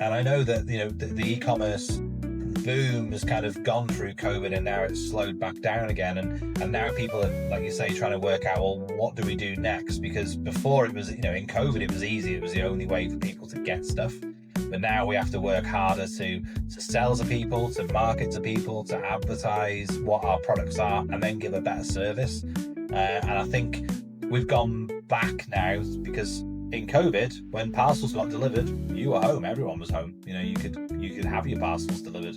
And I know that, the e-commerce boom has kind of gone through COVID and now it's slowed back down again. And now people are, like you say, trying to work out, well, what do we do next? Because before it was, in COVID, it was easy. It was the only way for people to get stuff. But now we have to work harder to sell to people, to market to people, to advertise what our products are, and then give a better service. And I think we've gone back now because in COVID, when parcels got delivered, you were home. Everyone was home. You could have your parcels delivered.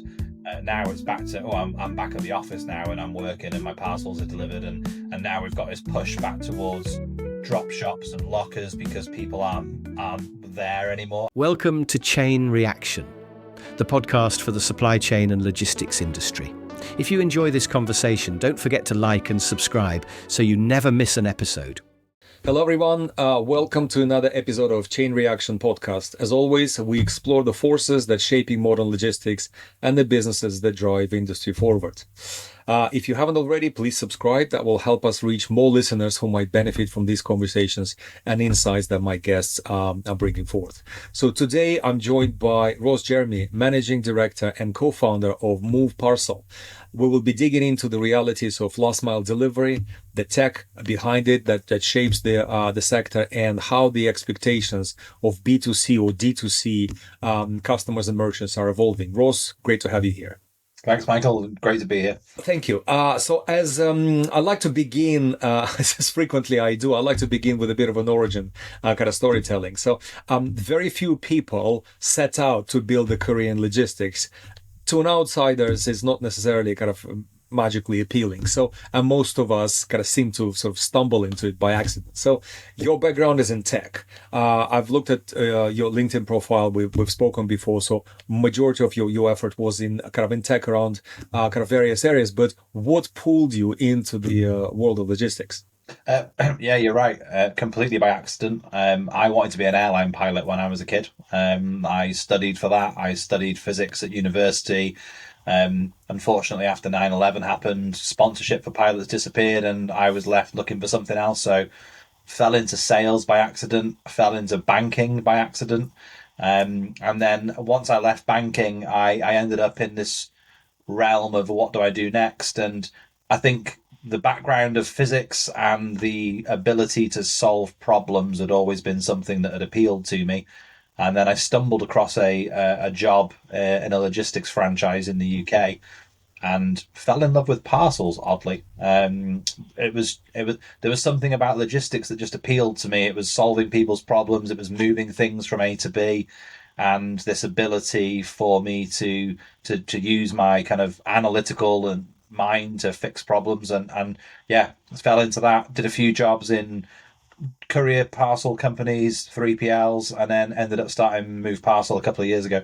Now it's back to, I'm back at the office now and I'm working and my parcels are delivered. And now we've got this push back towards drop shops and lockers because people aren't there anymore. Welcome to Chain Reaction, the podcast for the supply chain and logistics industry. If you enjoy this conversation, don't forget to like and subscribe so you never miss an episode. Hello everyone, welcome to another episode of Chain Reaction podcast. As always, we explore the forces that shaping modern logistics and the businesses that drive industry forward. If you haven't already, please subscribe. That will help us reach more listeners who might benefit from these conversations and insights that my guests are bringing forth. So today I'm joined by Ross Jermy, Managing Director and Co-founder of Move Parcel. We will be digging into the realities of last mile delivery, the tech behind it that shapes the sector, and how the expectations of B2C or D2C customers and merchants are evolving. Ross, great to have you here. Thanks, Michael. Great to be here. Thank you. So as I like to begin, as frequently I do, I like to begin with a bit of an origin kind of storytelling. So very few people set out to build a career in logistics. To an outsider, it's not necessarily kind of magically appealing. So, and most of us kind of seem to sort of stumble into it by accident. So your background is in tech. I've looked at your LinkedIn profile. We've spoken before. So majority of your effort was in kind of in tech around kind of various areas. But what pulled you into the world of logistics? Yeah, you're right. Completely by accident. I wanted to be an airline pilot when I was a kid. I studied for that. I studied physics at university. Unfortunately, after 9/11 happened, sponsorship for pilots disappeared and I was left looking for something else. So fell into sales by accident, fell into banking by accident. And then once I left banking, I ended up in this realm of what do I do next? And I think the background of physics and the ability to solve problems had always been something that had appealed to me. And then I stumbled across a job in a logistics franchise in the UK and fell in love with parcels, oddly. There was something about logistics that just appealed to me. It was solving people's problems. It was moving things from A to B. And this ability for me to use my kind of analytical and mind to fix problems and fell into that. Did a few jobs in courier parcel companies, 3PLs, and then ended up starting Move Parcel a couple of years ago.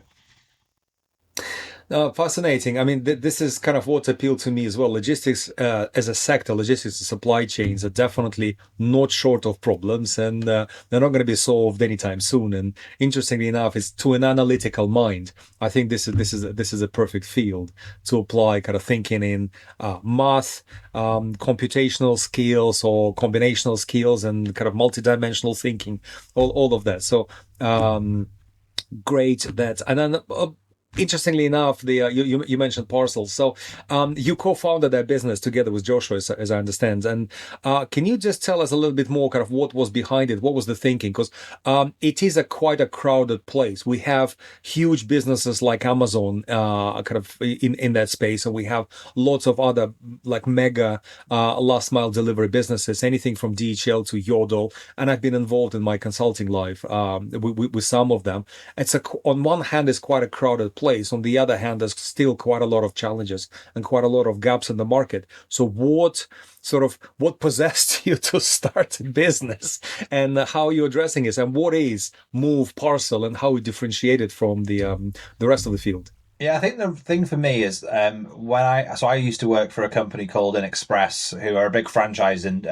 Fascinating. I mean, this is kind of what appealed to me as well. Logistics as a sector, logistics and supply chains are definitely not short of problems, and they're not going to be solved anytime soon. And interestingly enough, it's to an analytical mind. I think this is a perfect field to apply kind of thinking in math, computational skills or combinational skills, and kind of multidimensional thinking. All of that. So great that, and then. Interestingly enough, you mentioned Parcels. So you co-founded that business together with Joshua, as I understand. And can you just tell us a little bit more kind of what was behind it? What was the thinking? Because it is quite a crowded place. We have huge businesses like Amazon kind of in that space. And we have lots of other like mega last mile delivery businesses, anything from DHL to Yodel. And I've been involved in my consulting life with some of them. On one hand, it's quite a crowded place. On the other hand, there's still quite a lot of challenges and quite a lot of gaps in the market. So what possessed you to start a business, and how are you addressing it, and what is Move Parcel and how we differentiate it from the rest of the field? Yeah, I think the thing for me is I used to work for a company called InExpress, who are a big franchise in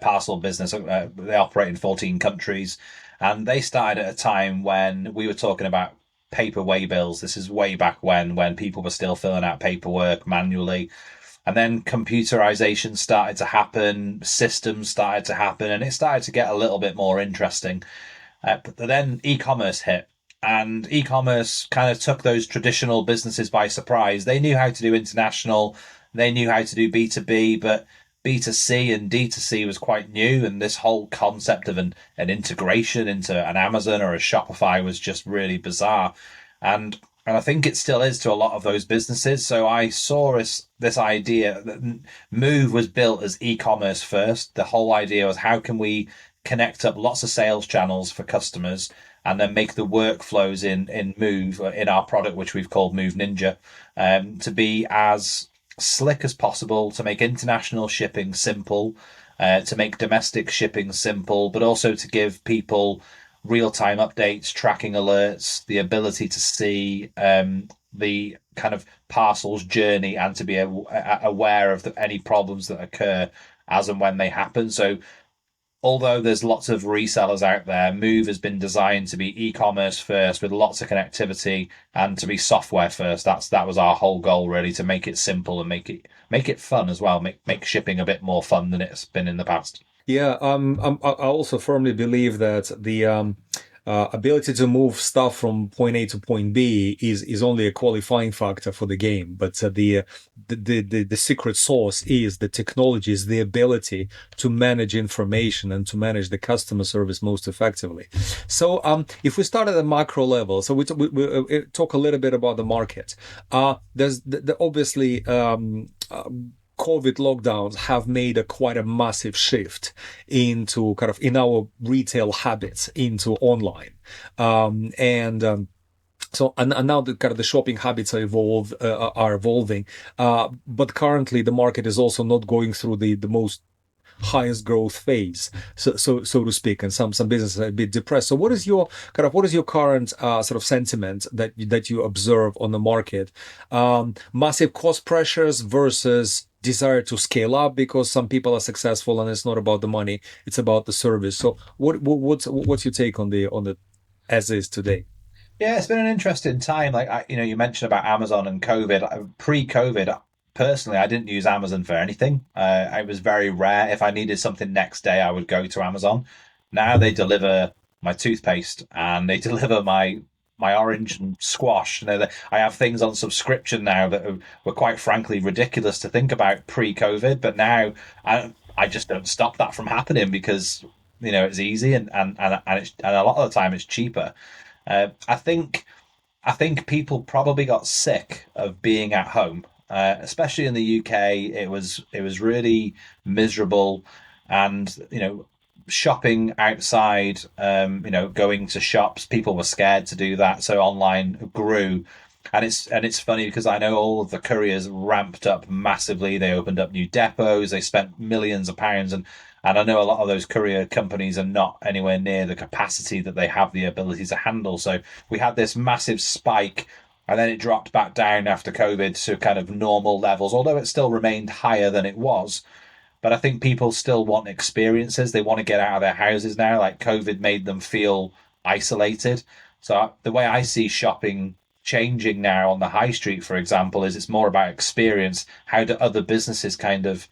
parcel business. They operate in 14 countries, and they started at a time when we were talking about paper waybills. This is way back when people were still filling out paperwork manually. And then computerization started to happen, systems started to happen, and it started to get a little bit more interesting. But then e-commerce hit. and e-commerce kind of took those traditional businesses by surprise. They knew how to do international, they knew how to do B2B, but B2C and D2C was quite new. And this whole concept of an integration into an Amazon or a Shopify was just really bizarre. And I think it still is to a lot of those businesses. So I saw this idea that Move was built as e-commerce first. The whole idea was, how can we connect up lots of sales channels for customers and then make the workflows in Move, in our product, which we've called Move Ninja, to be as slick as possible, to make international shipping simple, to make domestic shipping simple, but also to give people real-time updates, tracking alerts, the ability to see the kind of parcels journey, and to be aware of any problems that occur as and when they happen. So although there's lots of resellers out there, Move has been designed to be e-commerce first with lots of connectivity, and to be software first. That was our whole goal, really, to make it simple and make it fun as well. Make shipping a bit more fun than it's been in the past. Yeah, I also firmly believe that the ability to move stuff from point A to point B is only a qualifying factor for the game. But the secret sauce is the technology, is the ability to manage information and to manage the customer service most effectively. So if we start at a macro level, so we talk a little bit about the market. There's obviously COVID lockdowns have made quite a massive shift into kind of in our retail habits into online. So now the kind of the shopping habits are evolving. But currently the market is also not going through the most highest growth phase, so to speak, and some businesses are a bit depressed. So what is your current sort of sentiment that you observe on the market? Massive cost pressures versus desire to scale up because some people are successful and it's not about the money, it's about the service. So what's your take on the as is today? Yeah, it's been an interesting time. You mentioned about Amazon and COVID. Pre-COVID, personally, I didn't use Amazon for anything. It was very rare. If I needed something next day, I would go to Amazon. Now they deliver my toothpaste and they deliver my orange and squash. I have things on subscription now that were quite frankly ridiculous to think about pre-COVID, but now I just don't stop that from happening because it's easy and a lot of the time it's cheaper. I think people probably got sick of being at home, especially in the UK. It was really miserable, and shopping outside, going to shops. People were scared to do that, so online grew. And it's funny because I know all of the couriers ramped up massively. They opened up new depots. They spent millions of pounds, and I know a lot of those courier companies are not anywhere near the capacity that they have the ability to handle. So we had this massive spike, and then it dropped back down after COVID to kind of normal levels, although it still remained higher than it was. But I think people still want experiences. They want to get out of their houses now. Like, COVID made them feel isolated. So the way I see shopping changing now on the high street, for example, is it's more about experience. How do other businesses kind of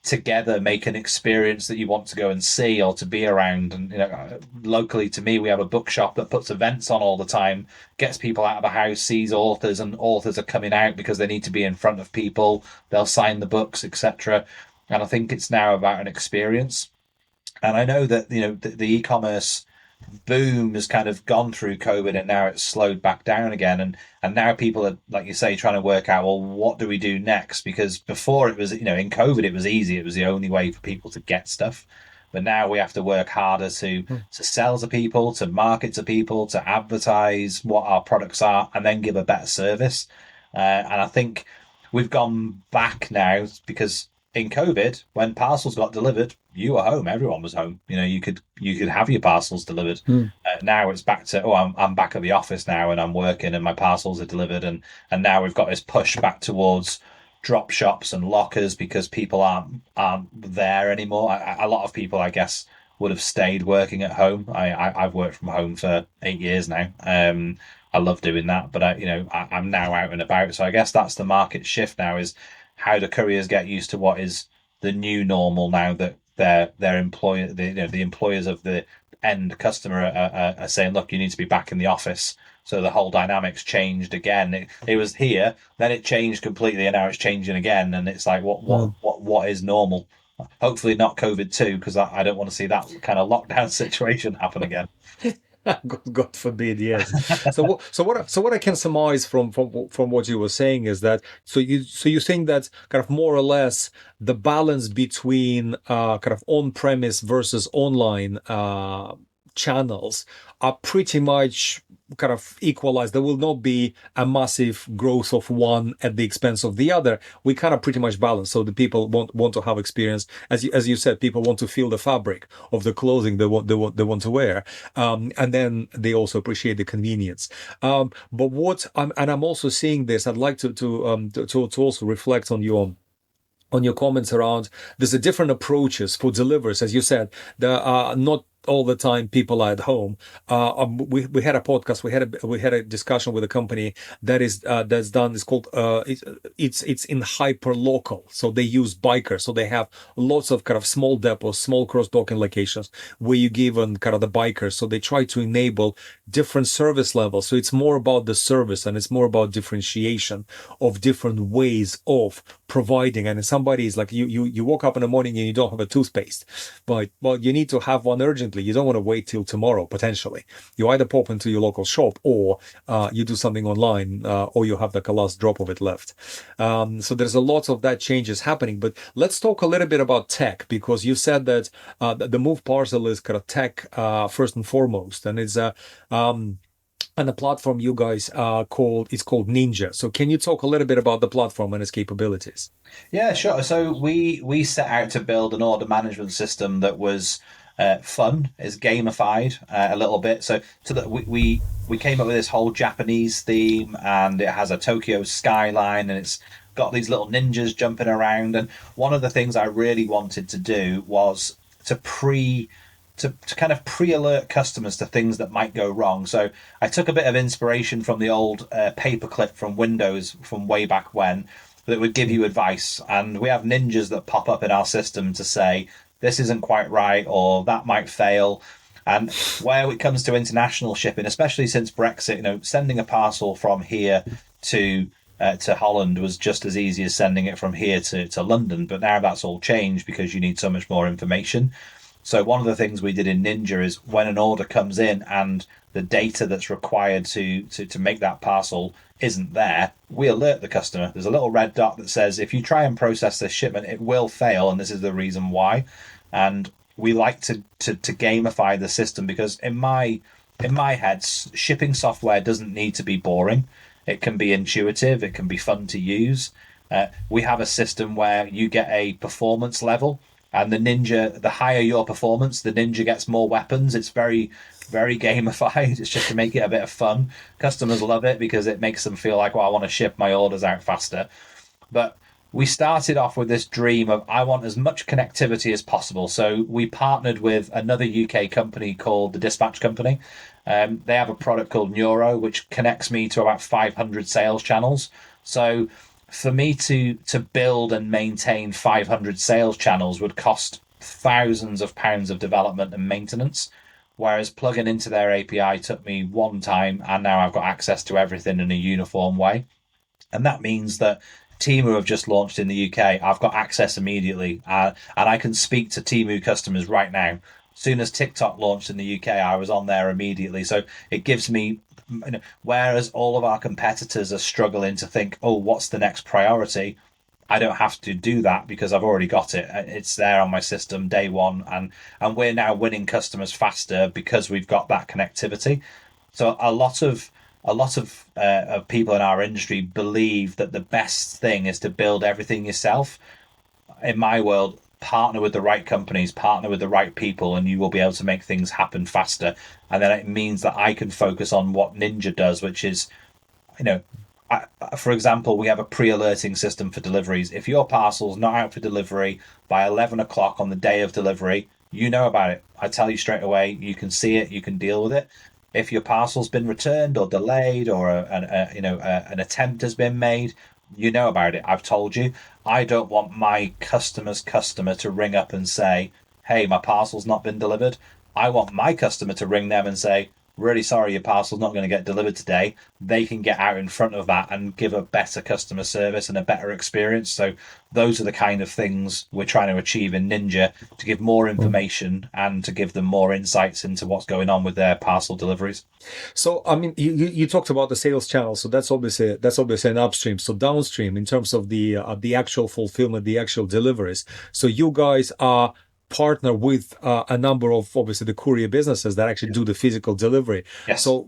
together make an experience that you want to go and see or to be around? And locally to me, we have a bookshop that puts events on all the time, gets people out of the house, sees authors, and authors are coming out because they need to be in front of people. They'll sign the books, etc. And I think it's now about an experience. And I know that the e-commerce boom has kind of gone through COVID, and now it's slowed back down again. And now people are, like you say, trying to work out, well, what do we do next? Because before it was, in COVID, it was easy. It was the only way for people to get stuff. But now we have to work harder to sell to people, to market to people, to advertise what our products are, and then give a better service. And I think we've gone back now because in COVID, when parcels got delivered, you were home. Everyone was home. You could have your parcels delivered. Now it's back to, I'm back at the office now and I'm working and my parcels are delivered. And now we've got this push back towards drop shops and lockers because people aren't there anymore. A lot of people, I guess, would have stayed working at home. I've worked from home for 8 years now. I love doing that, but I'm now out and about. So I guess that's the market shift now, is how do couriers get used to what is the new normal now that their employer, the employers of the end customer are saying, look, you need to be back in the office. So the whole dynamics changed again. It was here, then it changed completely, and now it's changing again. And it's like, what is normal? Hopefully not COVID-2, because I don't want to see that kind of lockdown situation happen again. God forbid, yes. So what I can surmise from what you were saying is that you think that kind of more or less the balance between kind of on-premise versus online channels are pretty much kind of equalized. There will not be a massive growth of one at the expense of the other. We kind of pretty much balance. So the people want to have experience, as you said, people want to feel the fabric of the clothing they want to wear, and then they also appreciate the convenience. But I'm also seeing this. I'd like to also reflect on your comments around there's a different approaches for deliverers. As you said, there are not all the time people are at home. We had a podcast. We had a discussion with a company that's done. It's called it's in hyper local. So they use bikers. So they have lots of kind of small depots, small cross docking locations where you give on kind of the bikers. So they try to enable different service levels. So it's more about the service and it's more about differentiation of different ways of providing. And if somebody is like you woke up in the morning and you don't have a toothpaste, but well, you need to have one urgently. You don't want to wait till tomorrow. Potentially, you either pop into your local shop or you do something online, or you have like a last drop of it left. So there's a lot of that changes happening. But let's talk a little bit about tech, because you said that the Move Parcel is kind of tech first and foremost, and it's and the platform you guys called Ninja. So can you talk a little bit about the platform and its capabilities? Yeah, sure. So we set out to build an order management system that was fun, is gamified a little bit. So that we came up with this whole Japanese theme, and it has a Tokyo skyline, and it's got these little ninjas jumping around. And one of the things I really wanted to do was to kind of pre-alert customers to things that might go wrong. So I took a bit of inspiration from the old paperclip from Windows from way back when that would give you advice. And we have ninjas that pop up in our system to say, this isn't quite right, or that might fail. And where it comes to international shipping, especially since Brexit, sending a parcel from here to Holland was just as easy as sending it from here to London. But now that's all changed because you need so much more information. So one of the things we did in Ninja is when an order comes in and the data that's required to make that parcel isn't there, we alert the customer. There's a little red dot that says, if you try and process this shipment, it will fail, and this is the reason why. And we like to gamify the system, because in my head, shipping software doesn't need to be boring. It can be intuitive. It can be fun to use. We have a system where you get a performance level. And the Ninja, the higher your performance, the Ninja gets more weapons. It's very, very gamified. It's just to make it a bit of fun. Customers love it because it makes them feel like, well, I want to ship my orders out faster. But we started off with this dream of, I want as much connectivity as possible. So we partnered with another UK company called the Dispatch Company. They have a product called Neuro, which connects me to about 500 sales channels. So for me to build and maintain 500 sales channels would cost thousands of pounds of development and maintenance, whereas plugging into their API took me one time, and now I've got access to everything in a uniform way. And that means that Temu have just launched in the UK. I've got access immediately, and I can speak to Temu customers right now. As soon as TikTok launched in the UK, I was on there immediately. So it gives me, whereas all of our competitors are struggling to think, oh, what's the next priority? I don't have to do that because I've already got it. It's there on my system day one, and we're now winning customers faster because we've got that connectivity. So a lot of people in our industry believe that the best thing is to build everything yourself. In my world, partner with the right companies, partner with the right people, and you will be able to make things happen faster. And then it means that I can focus on what Ninja does, which is, for example, we have a pre-alerting system for deliveries. If your parcel's not out for delivery by 11 o'clock on the day of delivery, you know about it. I tell you straight away, you can see it, you can deal with it. If your parcel's been returned or delayed, or an attempt has been made, you know about it. I've told you. I don't want my customer's customer to ring up and say, hey, my parcel's not been delivered. I want my customer to ring them and say, really sorry, your parcel's not going to get delivered today. They can get out in front of that and give a better customer service and a better experience. So those are the kind of things we're trying to achieve in Ninja, to give more information and to give them more insights into what's going on with their parcel deliveries. So, I mean, you talked about the sales channel, so that's obviously an upstream. So downstream, in terms of the actual fulfillment, the actual deliveries. So you guys are partner with a number of obviously the courier businesses that actually do the physical delivery. Yes. So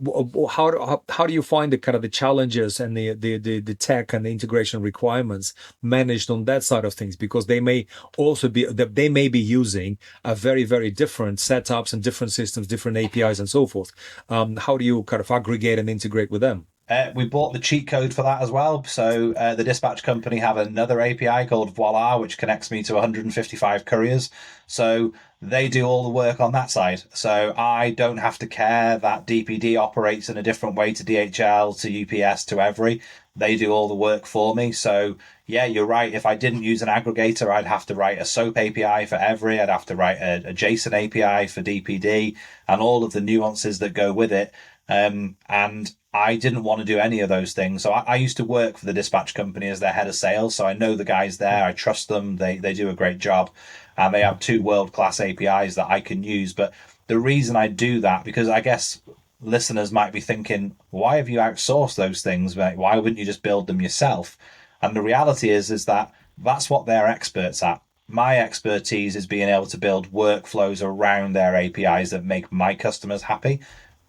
how do you find the kind of the challenges and the tech and the integration requirements managed on that side of things? Because they may also be that they may be using a very different setups and different systems, different APIs and so forth. How do you kind of aggregate and integrate with them? We bought the cheat code for that as well. So the dispatch company have another API called Voila, which connects me to 155 couriers. So they do all the work on that side. So I don't have to care that DPD operates in a different way to DHL, to UPS, to Every. They do all the work for me. So yeah, you're right. If I didn't use an aggregator, I'd have to write a SOAP API for Every. I'd have to write a JSON API for DPD and all of the nuances that go with it. And I didn't want to do any of those things. So I used to work for the dispatch company as their head of sales. So I know the guys there. I trust them. They do a great job. And they have two world-class APIs that I can use. But the reason I do that, because I guess listeners might be thinking, why have you outsourced those things? Why wouldn't you just build them yourself? And the reality is that that's what they're experts at. My expertise is being able to build workflows around their APIs that make my customers happy.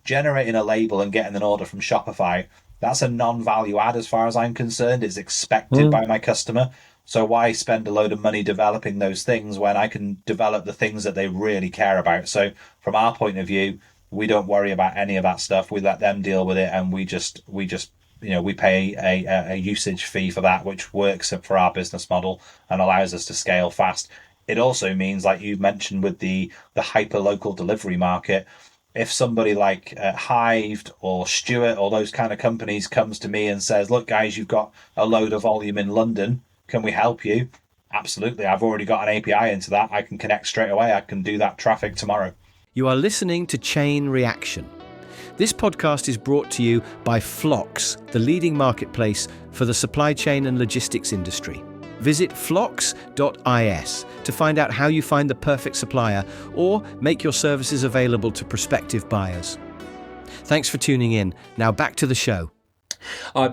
Generating a label and getting an order from Shopify, that's a non-value add as far as I'm concerned. It's expected by my customer. So why spend a load of money developing those things when I can develop the things that they really care about? So from our point of view, we don't worry about any of that stuff. We let them deal with it, and we just we pay a usage fee for that, which works for our business model and allows us to scale fast. It also means, like you mentioned, with the hyper local delivery market, if somebody like Hived or Stuart or those kind of companies comes to me and says, look, guys, you've got a load of volume in London, can we help you? Absolutely. I've already got an API into that. I can connect straight away. I can do that traffic tomorrow. You are listening to Chain Reaction. This podcast is brought to you by FLOX, the leading marketplace for the supply chain and logistics industry. Visit flox.is to find out how you find the perfect supplier or make your services available to prospective buyers. Thanks for tuning in. Now back to the show. I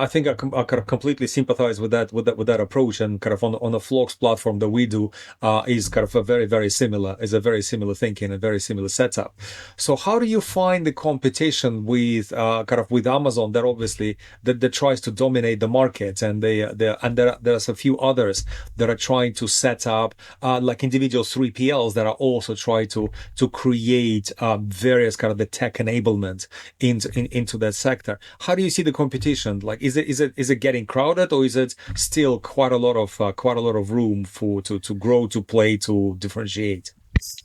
think I kind of completely sympathize with that approach, and kind of on the FLOX platform that we do is kind of a very similar thinking and very similar setup. So how do you find the competition with kind of with Amazon that obviously that tries to dominate the market, and there's a few others that are trying to set up like individual 3PLs that are also trying to create various kind of the tech enablement into that sector. How do you see the competition? Like, is it getting crowded, or is it still quite a lot of room to grow, to play, to differentiate?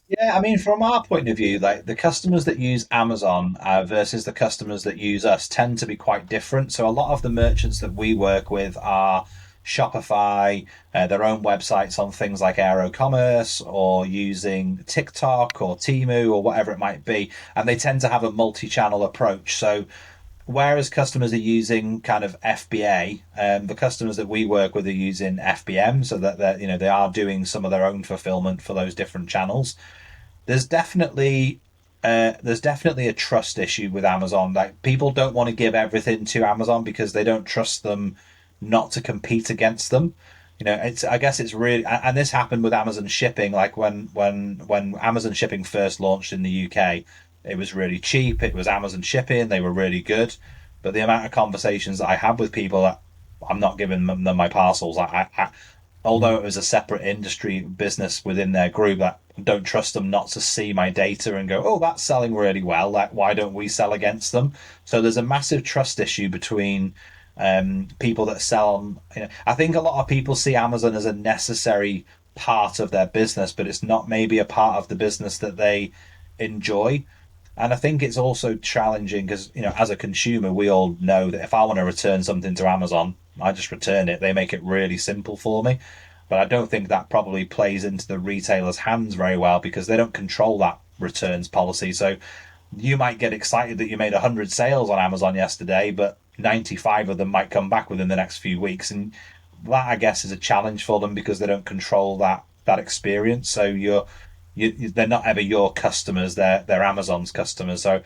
Yeah, I mean, from our point of view, like the customers that use Amazon versus the customers that use us tend to be quite different. So a lot of the merchants that we work with are Shopify, their own websites on things like AeroCommerce, or using TikTok or Temu or whatever it might be, and they tend to have a multi-channel approach. So whereas customers are using kind of FBA, the customers that we work with are using FBM, so that they are doing some of their own fulfillment for those different channels. There's definitely a trust issue with Amazon. Like, people don't want to give everything to Amazon because they don't trust them not to compete against them. I guess it's really, and this happened with Amazon shipping. Like when Amazon shipping first launched in the UK, it was really cheap. It was Amazon shipping. They were really good. But the amount of conversations that I had with people, that I'm not giving them my parcels. Although it was a separate industry business within their group, that don't trust them not to see my data and go, oh, that's selling really well. Like, why don't we sell against them? So there's a massive trust issue between people that sell on. I think a lot of people see Amazon as a necessary part of their business, but it's not maybe a part of the business that they enjoy. And I think it's also challenging because, as a consumer, we all know that if I want to return something to Amazon, I just return it. They make it really simple for me. but I don't think that probably plays into the retailer's hands very well because they don't control that returns policy. So you might get excited that you made 100 sales on Amazon yesterday, but 95 of them might come back within the next few weeks. And that, I guess, is a challenge for them because they don't control that experience. So they're not ever your customers, they're Amazon's customers. So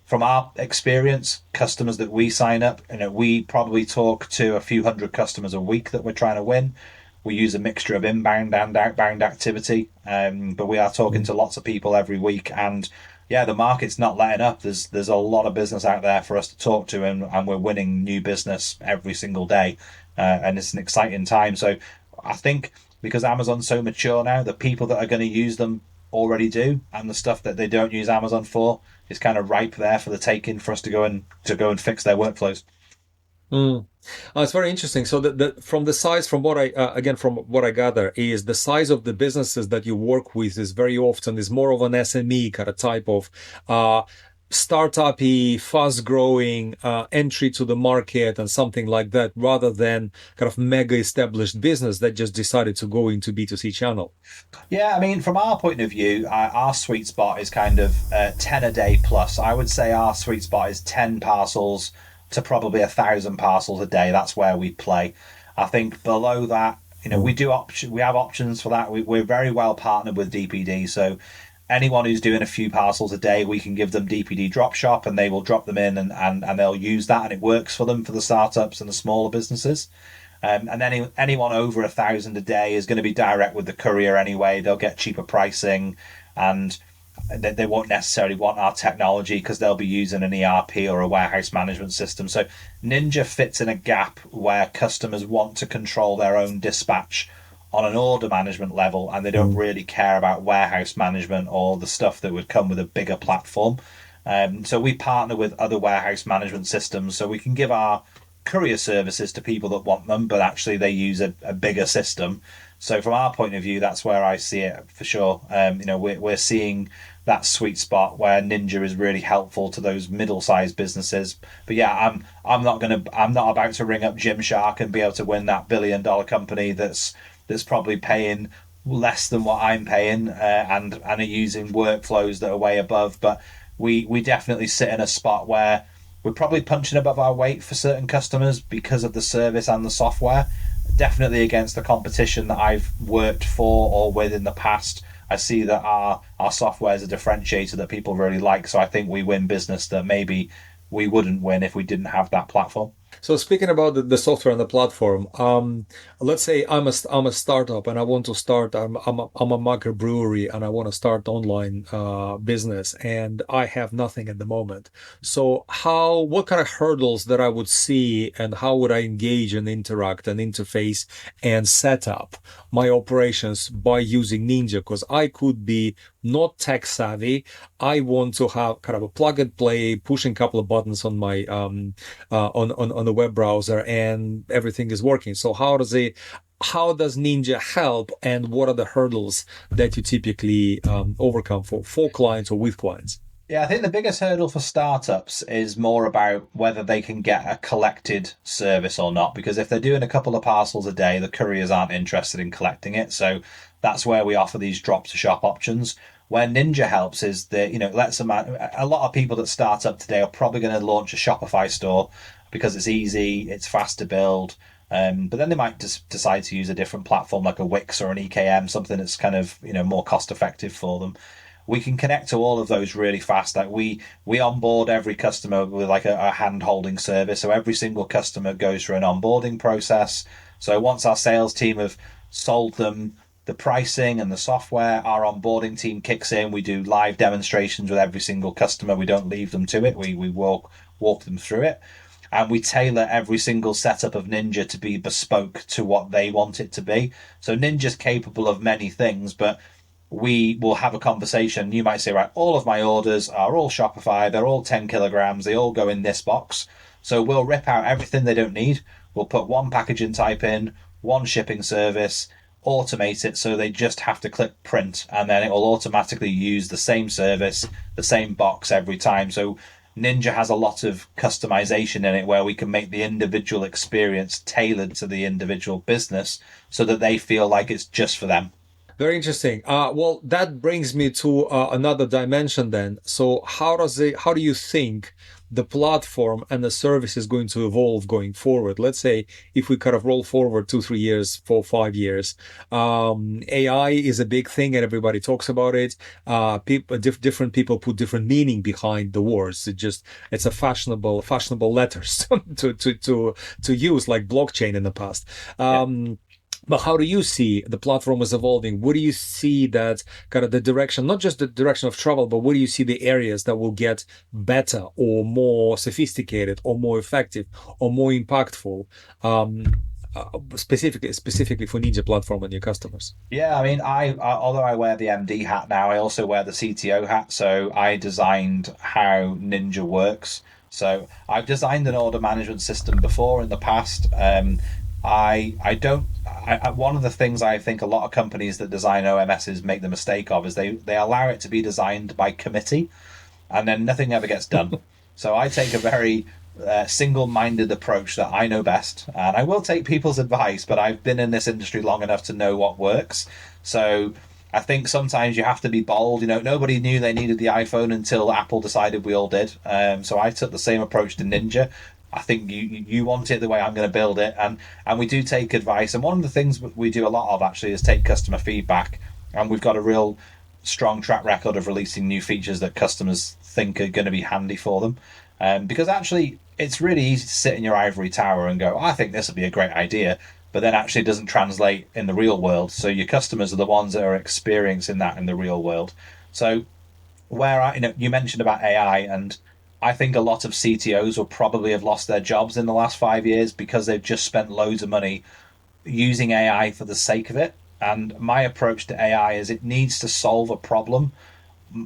from our experience, customers that we sign up, we probably talk to a few hundred customers a week that we're trying to win. We use a mixture of inbound and outbound activity, but we are talking to lots of people every week. And yeah, the market's not letting up. There's a lot of business out there for us to talk to, and we're winning new business every single day, and it's an exciting time. So I think because Amazon's so mature now, the people that are going to use them already do, and the stuff that they don't use Amazon for is kind of ripe there for the taking for us to go and fix their workflows. Mm. It's very interesting. So from the size, from what I again from what I gather, is the size of the businesses that you work with is very often is more of an SME kind of type of startup-y, fast-growing entry to the market and something like that, rather than kind of mega established business that just decided to go into B2C channel. Yeah, I mean, from our point of view, our sweet spot is kind of 10 a day plus. I would say our sweet spot is 10 parcels to probably 1,000 parcels a day. That's where we play. I think below that, we have options for that. We're very well partnered with DPD. So anyone who's doing a few parcels a day, we can give them DPD drop shop and they will drop them in and they'll use that, and it works for them for the startups and the smaller businesses. And anyone over 1,000 a day is going to be direct with the courier anyway. They'll get cheaper pricing, and they won't necessarily want our technology because they'll be using an ERP or a warehouse management system. So Ninja fits in a gap where customers want to control their own dispatch on an order management level, and they don't really care about warehouse management or the stuff that would come with a bigger platform. So we partner with other warehouse management systems so we can give our courier services to people that want them, but actually they use a bigger system. So from our point of view, that's where I see it for sure. We're seeing that sweet spot where Ninja is really helpful to those middle-sized businesses. But yeah, I'm not about to ring up Gymshark and be able to win that $1 billion company that's probably paying less than what I'm paying, and are using workflows that are way above. But we definitely sit in a spot where we're probably punching above our weight for certain customers because of the service and the software. Definitely against the competition that I've worked for or with in the past, I see that our software is a differentiator that people really like. So I think we win business that maybe we wouldn't win if we didn't have that platform. So speaking about the software and the platform, let's say I'm a startup and I want to start. I'm a microbrewery and I want to start online business, and I have nothing at the moment. So what kind of hurdles that I would see, and how would I engage and interact and interface and set up my operations by using Ninja? Because I could be not tech savvy. I want to have kind of a plug and play, pushing a couple of buttons on my on the web browser, and everything is working. So how does Ninja help, and what are the hurdles that you typically overcome for clients or with clients? Yeah, I think the biggest hurdle for startups is more about whether they can get a collected service or not. Because if they're doing a couple of parcels a day, the couriers aren't interested in collecting it. So that's where we offer these drop to shop options. Where Ninja helps is that, a lot of people that start up today are probably going to launch a Shopify store because it's easy, it's fast to build. But then they might just decide to use a different platform like a Wix or an EKM, something that's kind of, more cost effective for them. We can connect to all of those really fast. Like we onboard every customer with like a hand holding service. So every single customer goes through an onboarding process. So once our sales team have sold them the pricing and the software, our onboarding team kicks in. We do live demonstrations with every single customer. We don't leave them to it. We walk them through it. And we tailor every single setup of Ninja to be bespoke to what they want it to be. So Ninja's capable of many things, but we will have a conversation. You might say, right, all of my orders are all Shopify. They're all 10 kilograms. They all go in this box. So we'll rip out everything they don't need. We'll put one packaging type in, one shipping service, automate it so they just have to click print, and then it will automatically use the same service, the same box every time. So Ninja has a lot of customization in it where we can make the individual experience tailored to the individual business so that they feel like it's just for them. Very interesting. Well, that brings me to another dimension then. So how do you think the platform and the service is going to evolve going forward? Let's say if we kind of roll forward 2, 3 years, 4, 5 years, AI is a big thing and everybody talks about it. Different people put different meaning behind the words. It's a fashionable letters to use, like blockchain in the past. Yeah. But how do you see the platform is evolving? What do you see that kind of the direction, not just the direction of travel, but what do you see the areas that will get better or more sophisticated or more effective or more impactful, specifically for Ninja platform and your customers? Yeah, I mean, although I wear the MD hat now, I also wear the CTO hat. So I designed how Ninja works. So I've designed an order management system before in the past. I don't. One of the things I think a lot of companies that design OMSs make the mistake of is they allow it to be designed by committee, and then nothing ever gets done. So I take a very single-minded approach that I know best, and I will take people's advice, but I've been in this industry long enough to know what works. So I think sometimes you have to be bold. You know, nobody knew they needed the iPhone until Apple decided we all did. So I took the same approach to Ninja. I think you want it the way I'm going to build it, and we do take advice. And one of the things we do a lot of actually is take customer feedback, and we've got a real strong track record of releasing new features that customers think are going to be handy for them. Because actually, it's really easy to sit in your ivory tower and go, I think this would be a great idea, but then actually it doesn't translate in the real world. So your customers are the ones that are experiencing that in the real world. So you mentioned about AI, and I think a lot of CTOs will probably have lost their jobs in the last 5 years because they've just spent loads of money using AI for the sake of it. And my approach to AI is it needs to solve a problem.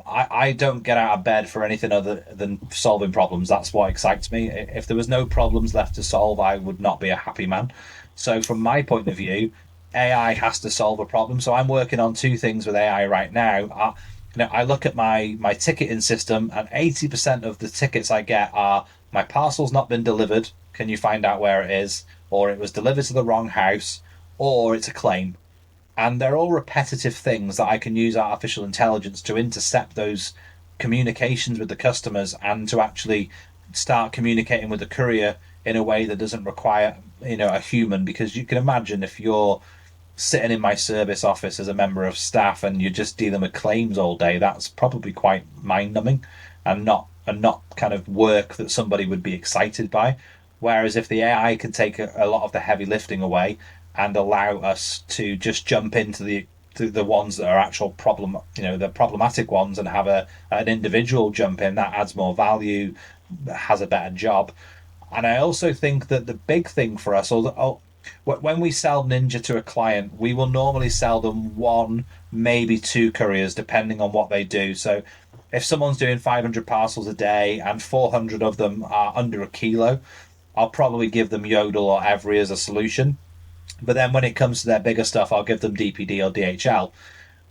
I don't get out of bed for anything other than solving problems. That's what excites me. If there was no problems left to solve, I would not be a happy man. So, from my point of view, AI has to solve a problem. So, I'm working on two things with AI right now. I look at my ticketing system, and 80% of the tickets I get are my parcel's not been delivered. Can you find out where it is? Or it was delivered to the wrong house, or it's a claim. And they're all repetitive things that I can use artificial intelligence to intercept those communications with the customers and to actually start communicating with the courier in a way that doesn't require a human. Because you can imagine if you're sitting in my service office as a member of staff and you're just dealing with claims all day, that's probably quite mind numbing and not kind of work that somebody would be excited by. Whereas if the AI can take a lot of the heavy lifting away and allow us to just jump into the ones that are actual problem, the problematic ones, and have an individual jump in, that adds more value, has a better job. And I also think that the big thing for us, when we sell Ninja to a client, we will normally sell them one, maybe two couriers, depending on what they do. So if someone's doing 500 parcels a day and 400 of them are under a kilo, I'll probably give them Yodel or Every as a solution. But then when it comes to their bigger stuff, I'll give them DPD or DHL.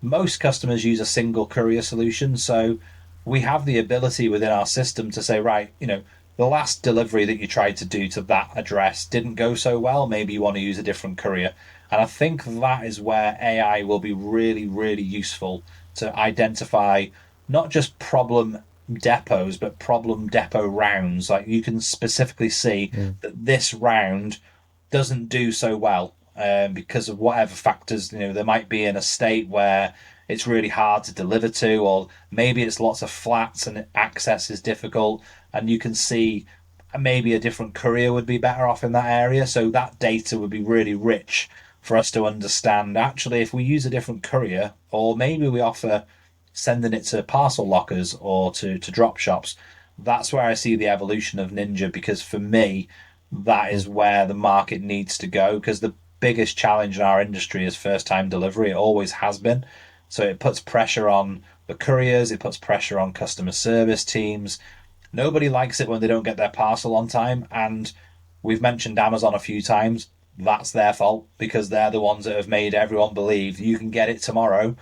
Most customers use a single courier solution. So we have the ability within our system to say, right, the last delivery that you tried to do to that address didn't go so well. Maybe you want to use a different courier. And I think that is where AI will be really, really useful to identify not just problem depots, but problem depot rounds. Like you can specifically see that this round doesn't do so well because of whatever factors. There might be in a state where it's really hard to deliver to, or maybe it's lots of flats and access is difficult, and you can see maybe a different courier would be better off in that area. So that data would be really rich for us to understand, actually, if we use a different courier, or maybe we offer sending it to parcel lockers or to drop shops. That's where I see the evolution of Ninja, because for me, that is where the market needs to go, because the biggest challenge in our industry is first time delivery. It always has been. So it puts pressure on the couriers, it puts pressure on customer service teams. Nobody likes it when they don't get their parcel on time. And we've mentioned Amazon a few times. That's their fault, because they're the ones that have made everyone believe you can get it tomorrow.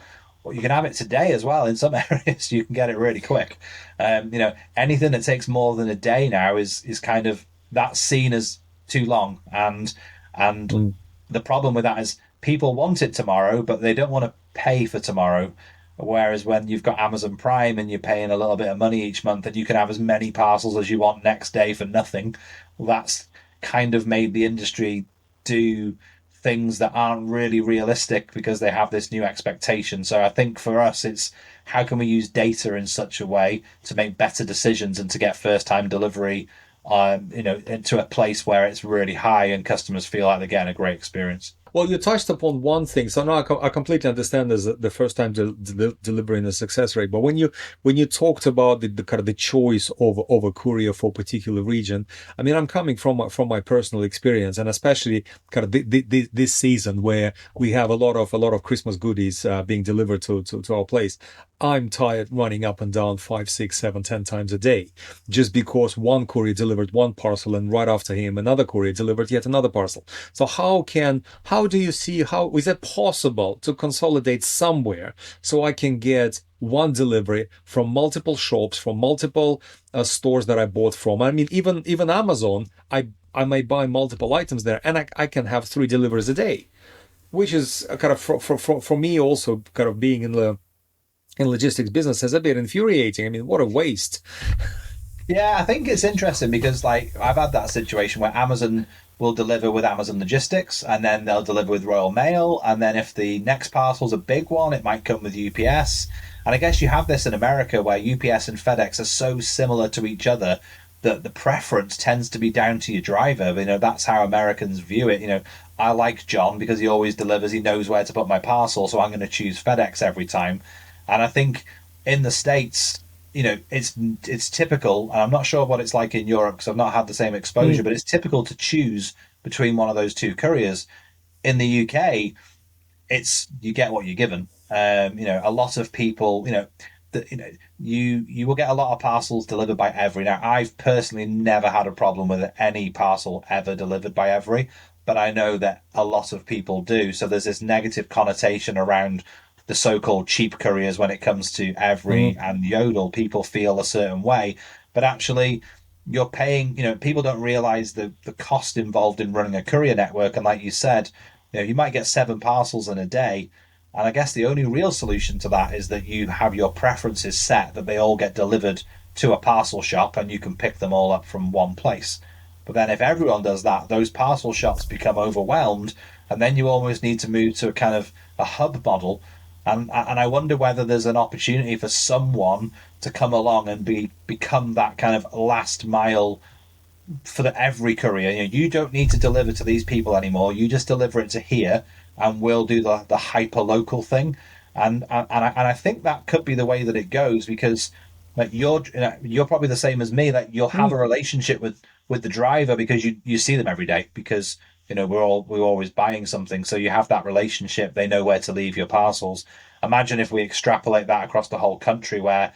Well, you can have it today as well. In some areas, you can get it really quick. Anything that takes more than a day now is kind of that's seen as too long, and Mm. the problem with that is people want it tomorrow, but they don't want to pay for tomorrow. Whereas when you've got Amazon Prime and you're paying a little bit of money each month and you can have as many parcels as you want next day for nothing, well, that's kind of made the industry do things that aren't really realistic because they have this new expectation. So I think for us, it's how can we use data in such a way to make better decisions and to get first time delivery, into a place where it's really high and customers feel like they're getting a great experience. Well, you touched upon one thing, so now I completely understand as the first time delivering the success rate. But when you talked about the kind of the choice of a courier for a particular region, I mean, I'm coming from my personal experience, and especially kind of this season where we have a lot of Christmas goodies being delivered to our place. I'm tired running up and down 5, 6, 7, 10 times a day, just because one courier delivered one parcel and right after him another courier delivered yet another parcel. So how do you see, how is it possible to consolidate somewhere so I can get one delivery from multiple shops, from multiple stores that I bought from? I mean, even Amazon, I may buy multiple items there, and I can have 3 deliveries a day, which is kind of for me also kind of being in logistics business is a bit infuriating. I mean, what a waste. Yeah, I think it's interesting because like I've had that situation where Amazon will deliver with Amazon Logistics and then they'll deliver with Royal Mail, and then if the next parcel's a big one, it might come with UPS. And I guess you have this in America where UPS and FedEx are so similar to each other that the preference tends to be down to your driver. That's how Americans view it. I like John because he always delivers, he knows where to put my parcel, so I'm going to choose FedEx every time. And I think in the States, it's typical, and I'm not sure what it's like in Europe because I've not had the same exposure, Mm. but it's typical to choose between one of those two couriers. In the UK, it's you get what you're given. A lot of people, you will get a lot of parcels delivered by Every. Now, I've personally never had a problem with any parcel ever delivered by Every, but I know that a lot of people do. So there's this negative connotation around the so-called cheap couriers when it comes to Every Mm. and Yodel. People feel a certain way, but actually you're paying, people don't realize the cost involved in running a courier network. And like you said, you might get 7 parcels in a day. And I guess the only real solution to that is that you have your preferences set that they all get delivered to a parcel shop and you can pick them all up from one place. But then if everyone does that, those parcel shops become overwhelmed, and then you almost need to move to a kind of a hub model. And I wonder whether there's an opportunity for someone to come along and become that kind of last mile for every courier. You don't need to deliver to these people anymore. You just deliver it to here, and we'll do the hyper local thing. And I think that could be the way that it goes because like you're probably the same as me. That you'll have a Mm. relationship with the driver because you see them every day because we're always buying something. So you have that relationship. They know where to leave your parcels. Imagine if we extrapolate that across the whole country where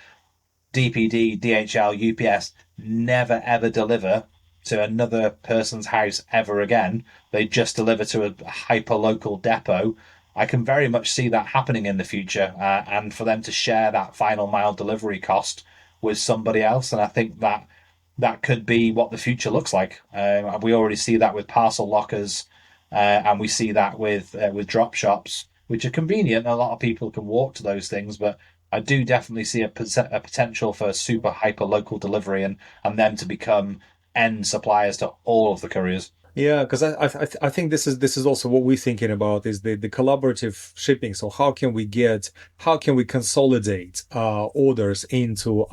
DPD, DHL, UPS never ever deliver to another person's house ever again. They just deliver to a hyper local depot. I can very much see that happening in the future, and for them to share that final mile delivery cost with somebody else. And I think that could be what the future looks like. We already see that with parcel lockers, and we see that with drop shops, which are convenient. A lot of people can walk to those things, but I do definitely see a potential for super hyper local delivery and them to become end suppliers to all of the couriers. Yeah, because I think this is also what we're thinking about is the collaborative shipping. So how can we consolidate orders into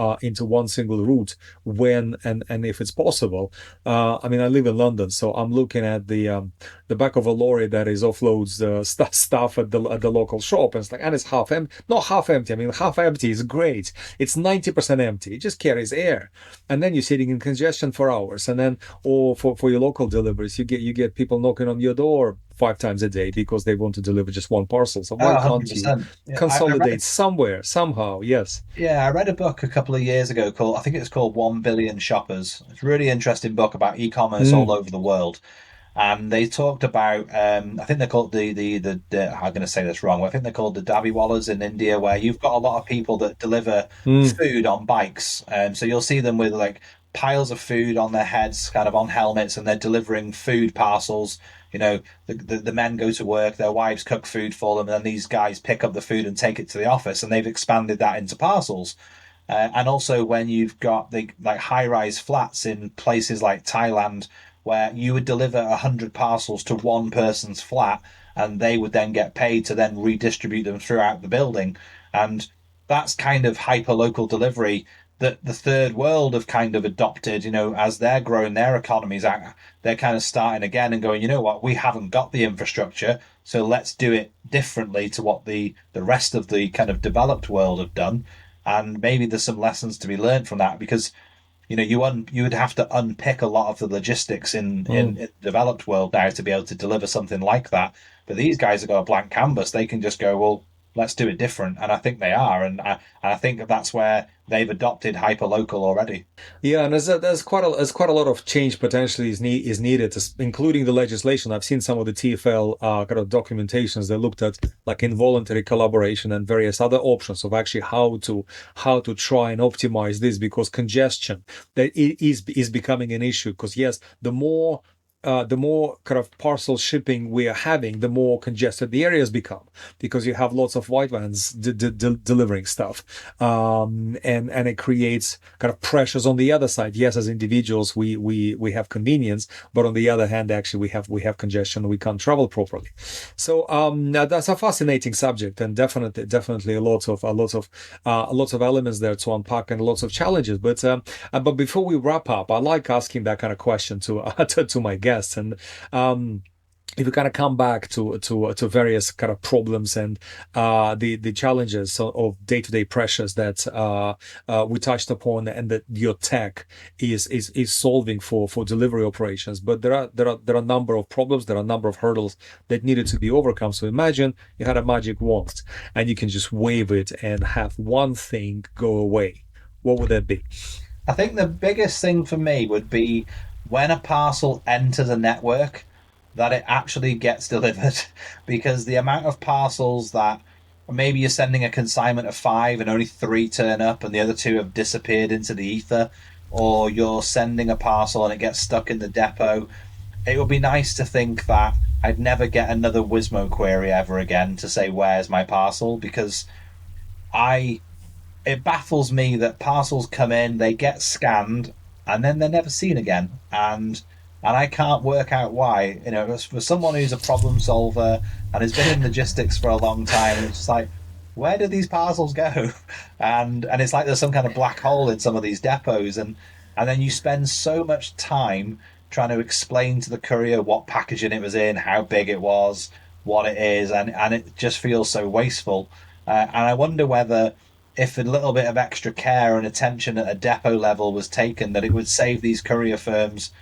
one single route when and if it's possible. I mean, I live in London, so I'm looking at the back of a lorry that is offloads stuff at the local shop, and it's half empty, not half empty. I mean, half empty is great. It's 90% empty. It just carries air, and then you're sitting in congestion for hours, and then or for your local deliveries, you get people knocking on your door 5 times a day because they want to deliver just one parcel. So Oh, why can't you 100%. Yeah, I read consolidate somewhere, somehow? Yes. I read a book a couple of years ago called, I think it's called 1 Billion Shoppers. It's a really interesting book about e-commerce all Mm. over the world. and they talked about I think they're called the I'm going to say this wrong, but I think they're called the Dabiwallas in India, where you've got a lot of people that deliver Mm. food on bikes, so you'll see them with like piles of food on their heads, kind of on helmets, and they're delivering food parcels. The men go to work, their wives cook food for them, and then these guys pick up the food and take it to the office, and they've expanded that into parcels. And also when you've got the like high-rise flats in places like Thailand, where you would deliver 100 parcels to one person's flat, and they would then get paid to then redistribute them throughout the building. And that's kind of hyper local delivery that the third world have kind of adopted, as they're growing their economies out. They're kind of starting again and going, you know what, we haven't got the infrastructure, so let's do it differently to what the rest of the kind of developed world have done. And maybe there's some lessons to be learned from that, because you would have to unpick a lot of the logistics in the developed world now to be able to deliver something like that. But these guys have got a blank canvas. They can just go, well, let's do it different. And I think they are. And I think that's where they've adopted hyper local already. Yeah, and there's quite a lot of change potentially is needed, including the legislation. I've seen some of the TfL kind of documentations that looked at like involuntary collaboration and various other options of actually how to try and optimize this, because congestion that is becoming an issue. Because yes, the more kind of parcel shipping we are having, the more congested the areas become, because you have lots of white vans delivering stuff, and it creates kind of pressures on the other side. Yes, as individuals, we have convenience, but on the other hand, actually we have congestion. We can't travel properly. So that's a fascinating subject, and definitely a lot of elements there to unpack and lots of challenges. But before we wrap up, I like asking that kind of question to to my guests. And if we kind of come back to various kind of problems and the challenges of day-to-day pressures that we touched upon, and that your tech is solving for delivery operations, but there are a number of problems, there are a number of hurdles that needed to be overcome. So imagine you had a magic wand and you can just wave it and have one thing go away. What would that be? I think the biggest thing for me would be when a parcel enters a network, that it actually gets delivered. Because the amount of parcels that maybe you're sending a consignment of 5 and only 3 turn up and the other 2 have disappeared into the ether, or you're sending a parcel and it gets stuck in the depot. It would be nice to think that I'd never get another Wizmo query ever again to say, where's my parcel? Because it baffles me that parcels come in, they get scanned, and then they're never seen again. And I can't work out why. For someone who's a problem solver and has been in logistics for a long time, it's just like, where do these parcels go? And it's like there's some kind of black hole in some of these depots, and then you spend so much time trying to explain to the courier what packaging it was in, how big it was, what it is, and it just feels so wasteful. And I wonder whether, if a little bit of extra care and attention at a depot level was taken, that it would save these courier firms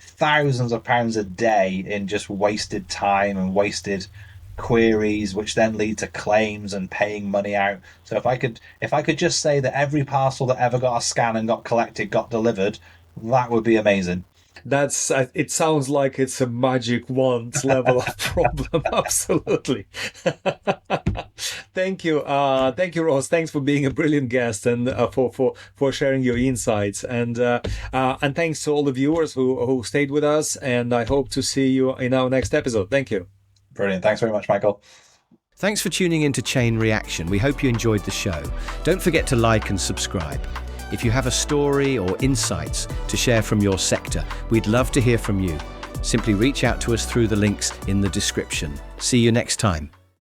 thousands of pounds a day in just wasted time and wasted queries, which then lead to claims and paying money out. So if I could just say that every parcel that ever got a scan and got collected got delivered, that would be amazing. It sounds like it's a magic wand level of problem. Absolutely. Thank you, Ross. Thanks for being a brilliant guest, and for sharing your insights, and thanks to all the viewers who stayed with us. And I hope to see you in our next episode. Thank you. Brilliant. Thanks very much, Michael. Thanks for tuning in to Chain Reaction. We hope you enjoyed the show. Don't forget to like and subscribe. If you have a story or insights to share from your sector, we'd love to hear from you. Simply reach out to us through the links in the description. See you next time.